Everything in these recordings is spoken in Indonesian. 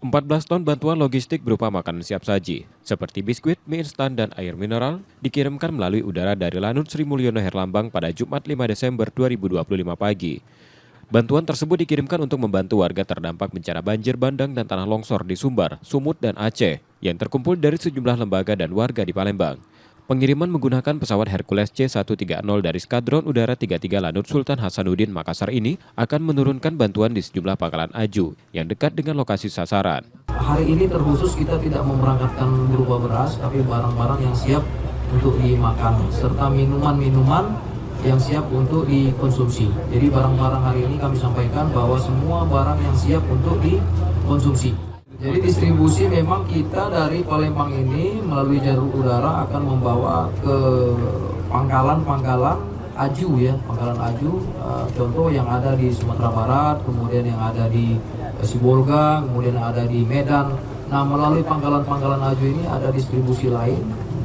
14 ton bantuan logistik berupa makanan siap saji, seperti biskuit, mie instan, dan air mineral, dikirimkan melalui udara dari Lanut Sri Mulyono Herlambang pada Jumat 5 Desember 2025 pagi. Bantuan tersebut dikirimkan untuk membantu warga terdampak bencana banjir bandang dan tanah longsor di Sumbar, Sumut, dan Aceh, yang terkumpul dari sejumlah lembaga dan warga di Palembang. Pengiriman menggunakan pesawat Hercules C-130 dari Skadron Udara 33 Lanut Sultan Hasanuddin Makassar ini akan menurunkan bantuan di sejumlah pangkalan Aju yang dekat dengan lokasi sasaran. Hari ini terkhusus kita tidak memberangkatkan berupa beras, tapi barang-barang yang siap untuk dimakan, serta minuman-minuman yang siap untuk dikonsumsi. Jadi barang-barang hari ini kami sampaikan bahwa semua barang yang siap untuk dikonsumsi. Jadi distribusi memang kita dari Palembang ini melalui jalur udara akan membawa ke pangkalan-pangkalan Aju ya, pangkalan Aju, contoh yang ada di Sumatera Barat, kemudian yang ada di Sibolga, kemudian yang ada di Medan. Nah, melalui pangkalan-pangkalan Aju ini ada distribusi lain,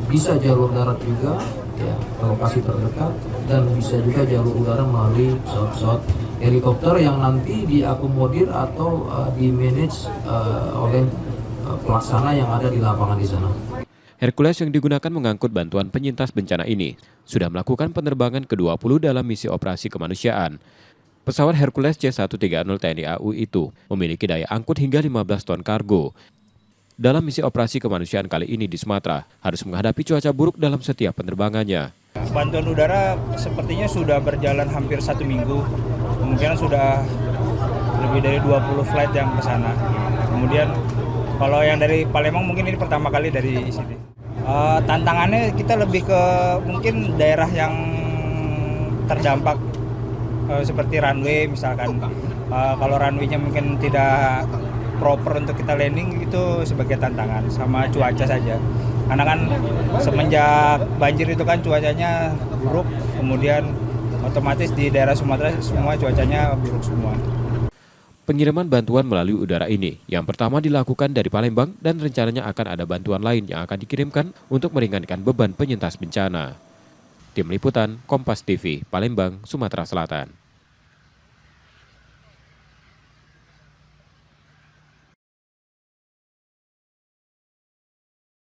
bisa jalur darat juga ya, ke lokasi terdekat, dan bisa juga jalur udara melalui pesawat-pesawat helikopter yang nanti diakomodir atau di-manage oleh pelaksana yang ada di lapangan di sana. Hercules yang digunakan mengangkut bantuan penyintas bencana ini sudah melakukan penerbangan ke-20 dalam misi operasi kemanusiaan. Pesawat Hercules C-130 TNI AU itu memiliki daya angkut hingga 15 ton kargo. Dalam misi operasi kemanusiaan kali ini di Sumatera, harus menghadapi cuaca buruk dalam setiap penerbangannya. Bantuan udara sepertinya sudah berjalan hampir 1 minggu. Kemungkinan sudah lebih dari 20 flight yang ke sana. Kemudian kalau yang dari Palembang mungkin ini pertama kali dari sini. Tantangannya kita lebih ke mungkin daerah yang terdampak seperti runway misalkan. Kalau runway-nya mungkin tidak proper untuk kita landing, itu sebagai tantangan, sama cuaca saja. Karena kan semenjak banjir itu kan cuacanya buruk, kemudian otomatis di daerah Sumatera semua cuacanya buruk semua. Pengiriman bantuan melalui udara ini yang pertama dilakukan dari Palembang dan rencananya akan ada bantuan lain yang akan dikirimkan untuk meringankan beban penyintas bencana. Tim Liputan, Kompas TV, Palembang, Sumatera Selatan.